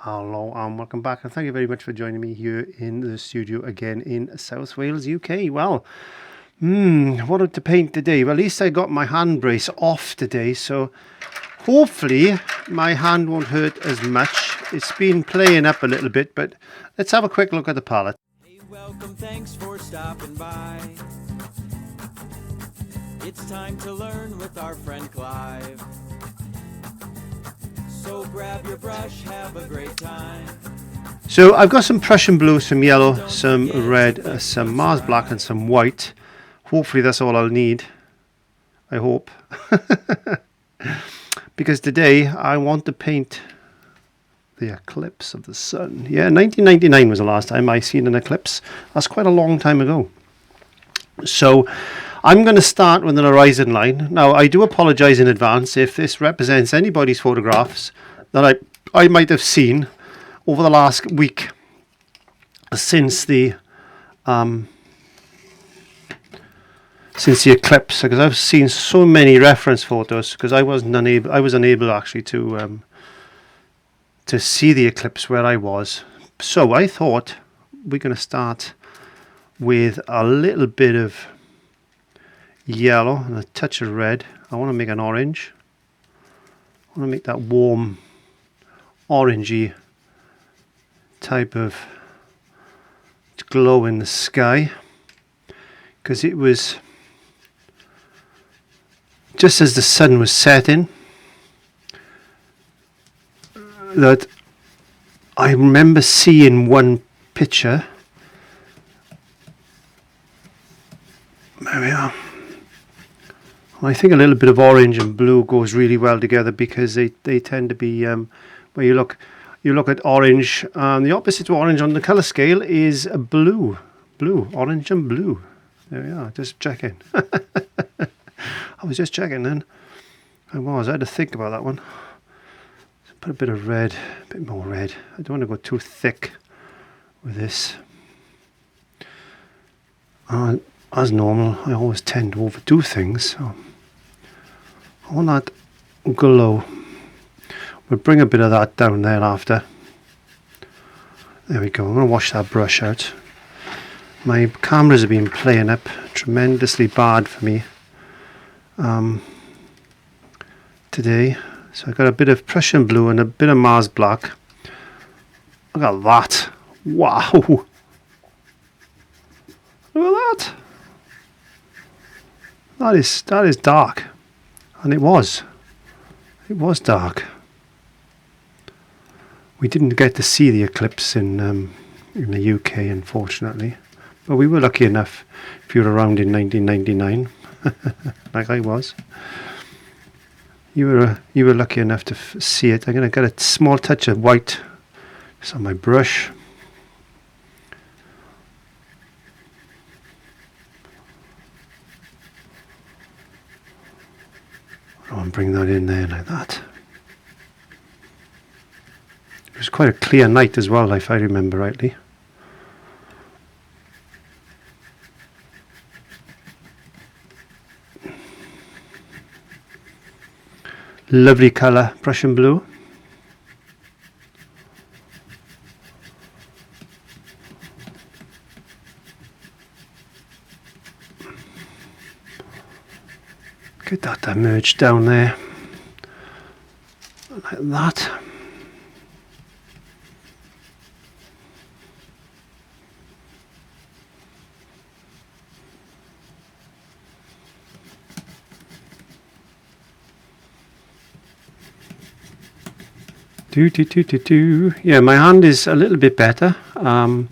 Hello and welcome back, and thank you very much for joining me here in the studio again in South Wales, UK. Well, what to paint today? Well, at least I got my hand brace off today, so hopefully my hand won't hurt as much. It's been playing up a little bit, but let's have a quick look at the palette. Hey, welcome, thanks for stopping by. It's time to learn with our friend Clive. So grab your brush, have a great time. So I've got some Prussian blue, some yellow, some red, some Mars black and some white. Hopefully that's all I'll need. I hope. Because today I want to paint the eclipse of the sun. Yeah, 1999 was the last time I seen an eclipse. That's quite a long time ago. So I'm going to start with an horizon line. Now, I do apologize in advance if this represents anybody's photographs that I might have seen over the last week since the eclipse, because I've seen so many reference photos because I was unable actually to see the eclipse where I was. So I thought we're going to start with a little bit of yellow and a touch of red. I want to make an orange. I want to make that warm orangey type of glow in the sky, because it was just as the sun was setting that I remember seeing one picture. There we are. I think a little bit of orange and blue goes really well together, because they tend to be where you look at orange, the opposite to orange on the color scale is blue, orange and blue. There we are, just checking. I was just checking then. I had to think about that one. Put a bit of red, a bit more red. I don't want to go too thick with this. As normal, I always tend to overdo things, so I want that glow. We'll bring a bit of that down there after. There we go. I'm going to wash that brush out. My cameras have been playing up tremendously bad for me today. So I got a bit of Prussian blue and a bit of Mars black. Look at that. Wow. Look at that. That is dark. And it was dark. We didn't get to see the eclipse in the UK, unfortunately, but we were lucky enough. If you were around in 1999, like I was, you were lucky enough to see it. I'm going to get a small touch of white just on my brush. I'll bring that in there like that. It was quite a clear night as well, if I remember rightly. Lovely colour, Prussian blue. Get that emerged down there, like that. Yeah, my hand is a little bit better. I've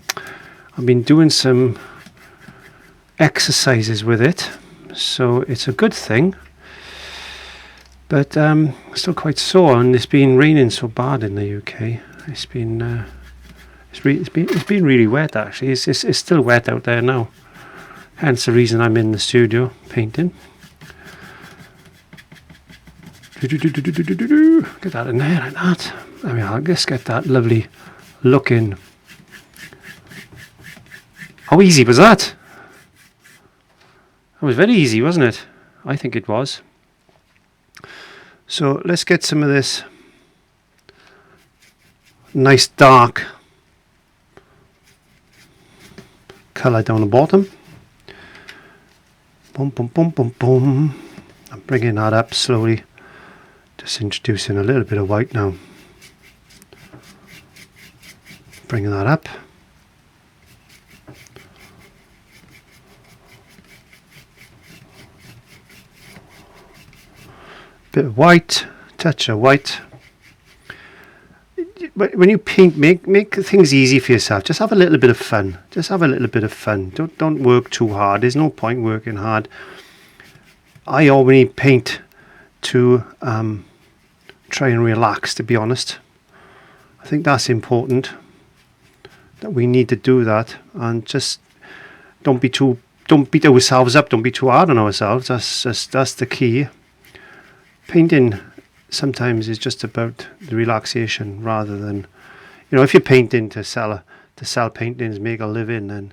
been doing some exercises with it, so it's a good thing. But still quite sore, and it's been raining so bad in the UK. It's been really wet actually. It's still wet out there now. Hence the reason I'm in the studio painting. Get that in there like that. There we are. Let's get that lovely looking. How easy was that? That was very easy, wasn't it? I think it was. So let's get some of this nice dark colour down the bottom. Boom, boom, boom, boom, boom. I'm bringing that up slowly, just introducing a little bit of white now. Bringing that up. Bit of white, touch of white. But when you paint, make things easy for yourself. Just have a little bit of fun. Just have a little bit of fun. Don't work too hard. There's no point working hard. I only paint to try and relax, to be honest. I think that's important, that we need to do that, and just don't beat ourselves up. Don't be too hard on ourselves. That's the key. Painting sometimes is just about the relaxation rather than, if you're painting to sell paintings, make a living, then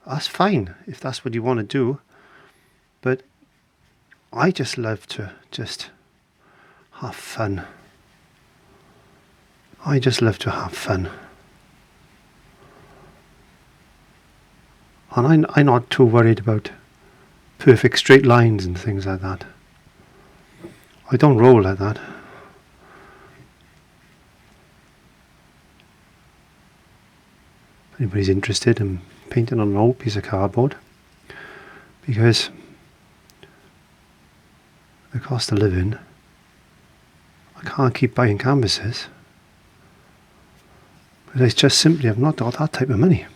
that's fine if that's what you want to do. But I just love to just have fun. I just love to have fun. And I'm not too worried about perfect straight lines and things like that. I don't roll like that. If anybody's interested in painting on an old piece of cardboard, because the cost of living, I can't keep buying canvases, but it's just simply, I've not got that type of money.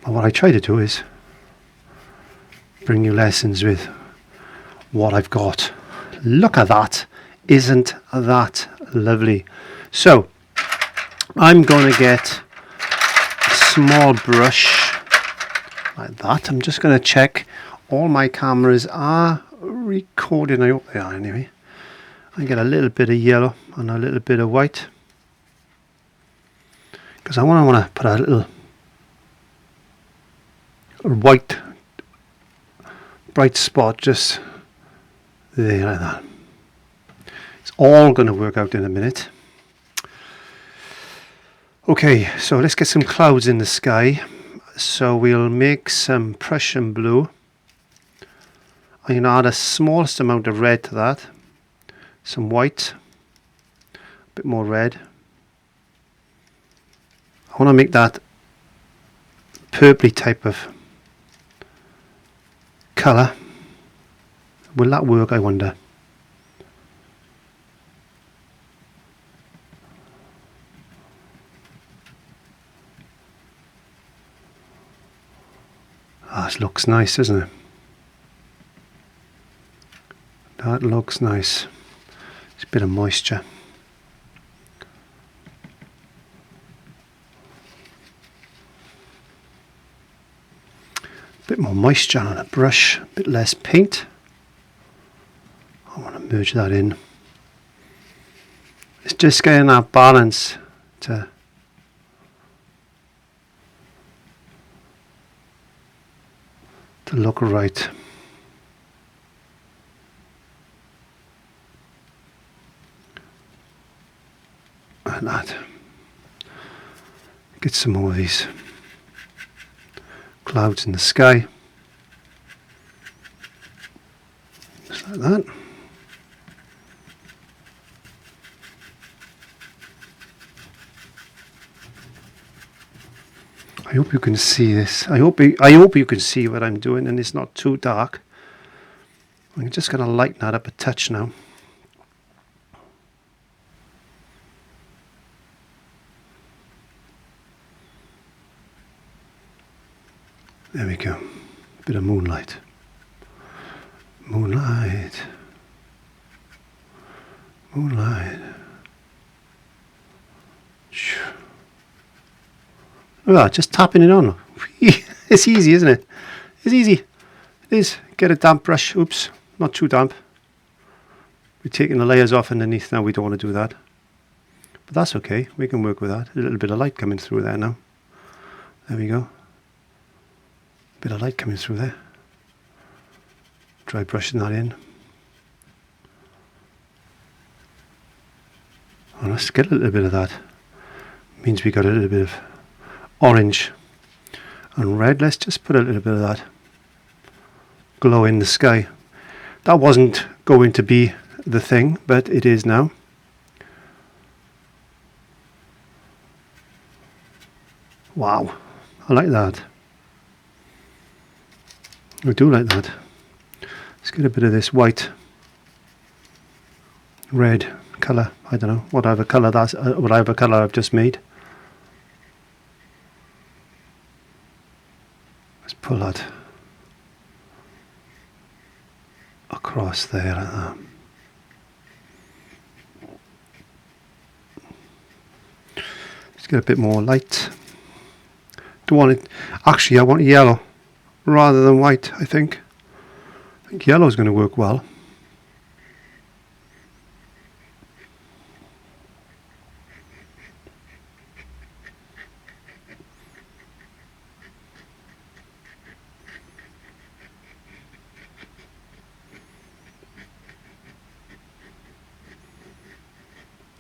But what I try to do is bring you lessons with what I've got. Look at that. Isn't that lovely? So I'm going to get a small brush like that. I'm just going to check all my cameras are recording. I hope they are anyway. I get a little bit of yellow and a little bit of white, because I want to put a little white bright spot just there like that. It's all going to work out in a minute. Okay, so let's get some clouds in the sky. So we'll make some Prussian blue. I'm going to add a smallest amount of red to that. Some white. A bit more red. I want to make that purpley type of colour. Will that work, I wonder? That looks nice, doesn't it? That looks nice. It's a bit of moisture. A bit more moisture on a brush, a bit less paint. I want to merge that in. It's just getting that balance to look right. Like that. Get some more of these clouds in the sky. Just like that. I hope you can see this. I hope you can see what I'm doing and it's not too dark. I'm just going to lighten that up a touch now. There we go. Bit of moonlight. Moonlight. Moonlight. Look at that, just tapping it on. It's easy, isn't it? It's easy. It is. Get a damp brush. Oops, not too damp. We're taking the layers off underneath now. We don't want to do that. But that's okay. We can work with that. A little bit of light coming through there now. There we go. Bit of light coming through there. Dry brushing that in. On a Let's get a little bit of that. Means we got a little bit of orange and red. Let's just put a little bit of that glow in the sky. That wasn't going to be the thing, but it is now. Wow, I like that. I do like that. Let's get a bit of this white, red colour. I don't know, whatever colour that's, whatever colour I've just made. Let's pull that across there like that. Let's get a bit more light. Don't want it. Actually, I want yellow rather than white. I think yellow is going to work well.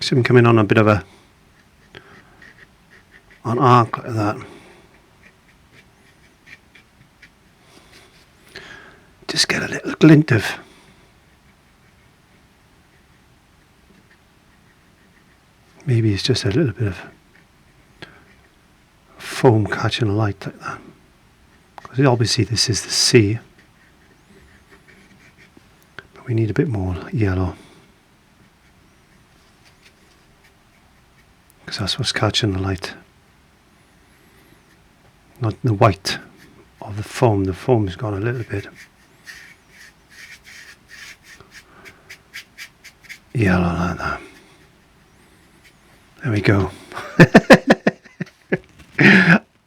See him coming on a bit of an arc like that. Just get a little glint of maybe it's just a little bit of foam catching a light like that. Because obviously this is the sea, but we need a bit more yellow. Because that's what's catching the light, not the white of the foam. The foam's got a little bit yellow like that. There we go.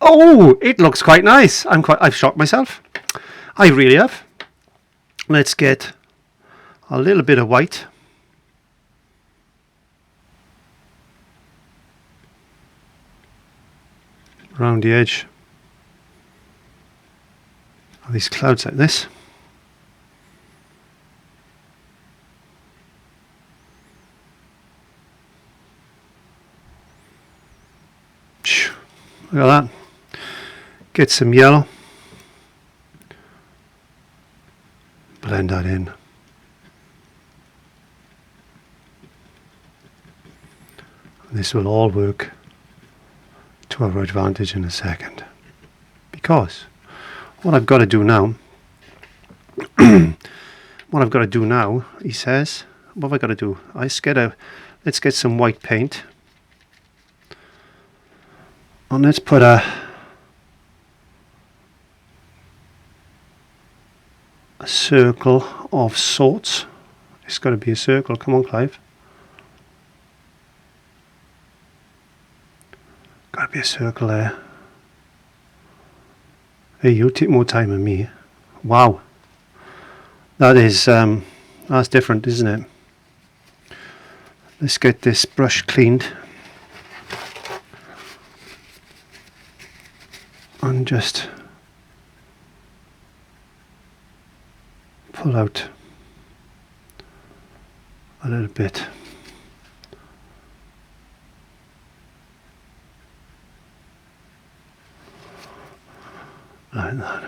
Oh, it looks quite nice. I've shocked myself. I really have. Let's get a little bit of white. Around the edge of these clouds like this. Look at that. Get some yellow. Blend that in. This will all work to our advantage in a second. Because what I've got to do now, he says, what have I got to do? Let's get some white paint. And let's put a circle of sorts. It's got to be a circle. Come on, Clive. Got to be a circle there. Hey, you take more time than me. Wow. That is, that's different, isn't it? Let's get this brush cleaned. And just pull out a little bit. Like that.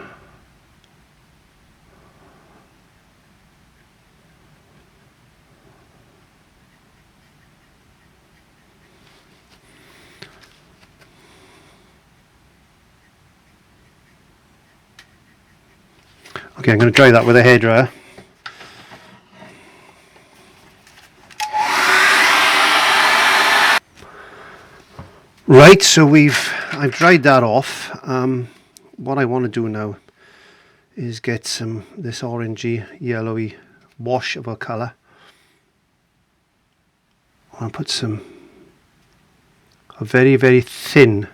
Okay, I'm going to dry that with a hairdryer. Right, so I've dried that off. What I want to do now is get this orangey, yellowy wash of a colour. I want to put a very, very thin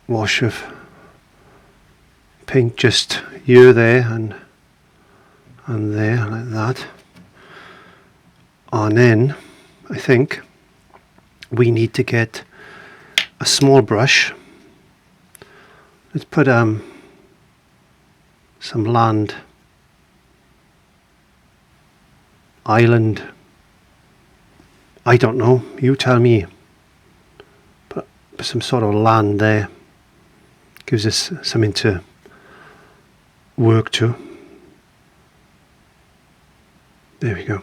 wash of paint just here, there, and there, like that. And then I think we need to get a small brush. Let's put some land, island I don't know, you tell me. But some sort of land there gives us something to work to. There we go.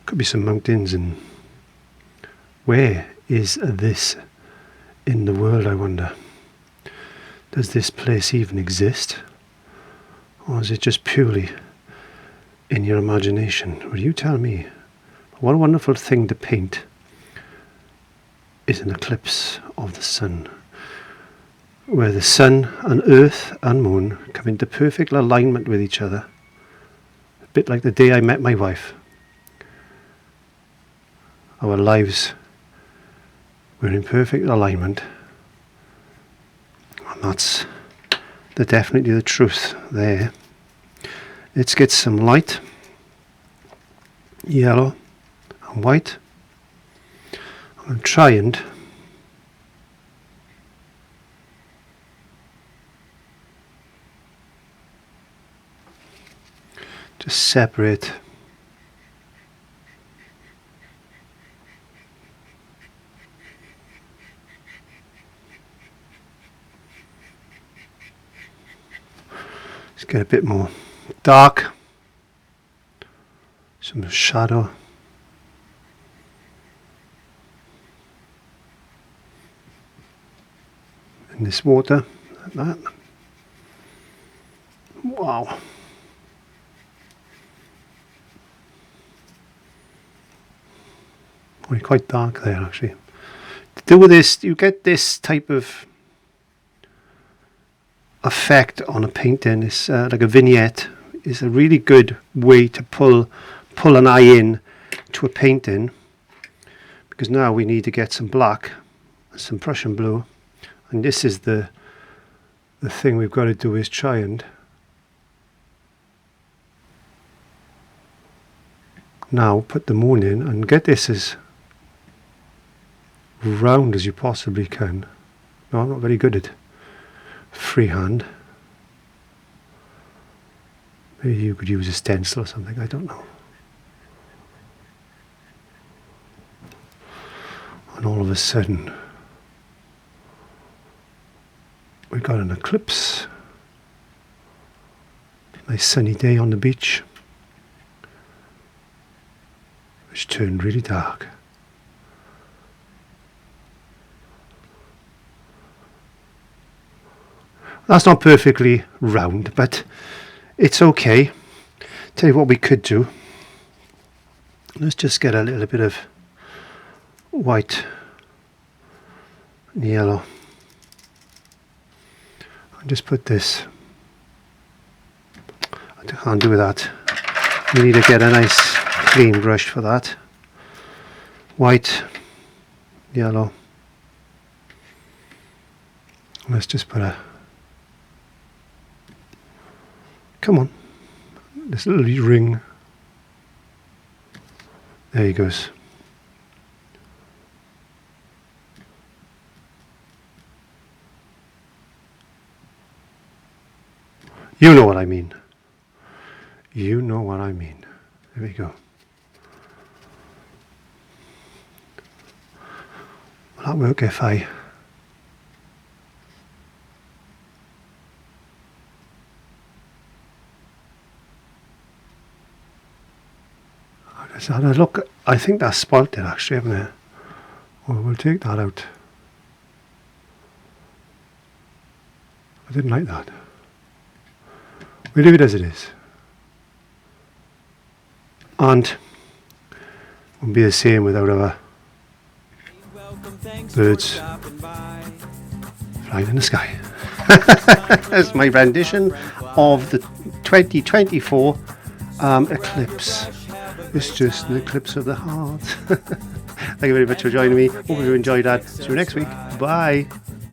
Could be some mountains. And where is this in the world, I wonder? Does this place even exist? Or is it just purely in your imagination? Well, you tell me. What a wonderful thing to paint is an eclipse of the sun, where the sun and earth and moon come into perfect alignment with each other. A bit like the day I met my wife. Our lives were in perfect alignment, and that's definitely the truth there. Let's get some light, yellow and white. I'm going to try and just separate get a bit more dark, some shadow, in this water, like that. Wow. Only quite dark there actually. To do with this, you get this type of effect on a painting. It's like a vignette. Is a really good way to pull an eye in to a painting, because now we need to get some black, some Prussian blue, and this is the thing we've got to do, is try and now put the moon in and get this as round as you possibly can. No, I'm not very good at freehand. Maybe you could use a stencil or something, I don't know. And all of a sudden we got an eclipse. Nice sunny day on the beach, which turned really dark. That's not perfectly round, but it's okay. Tell you what we could do. Let's just get a little bit of white and yellow. I'll just put this. I can't do that. We need to get a nice clean brush for that. White, yellow. Let's just put a, come on, this little ring. There he goes. You know what I mean. You know what I mean. There we go. Will that work if I had a look? I think that's spoilt it actually, haven't it? Well, we'll take that out. I didn't like that. We'll leave it as it is. And it won't be the same without our birds flying in the sky. That's my rendition of the 2024 Eclipse. It's just an eclipse of the heart. Thank you very much for joining me. Hope you enjoyed that. See you next week. Bye.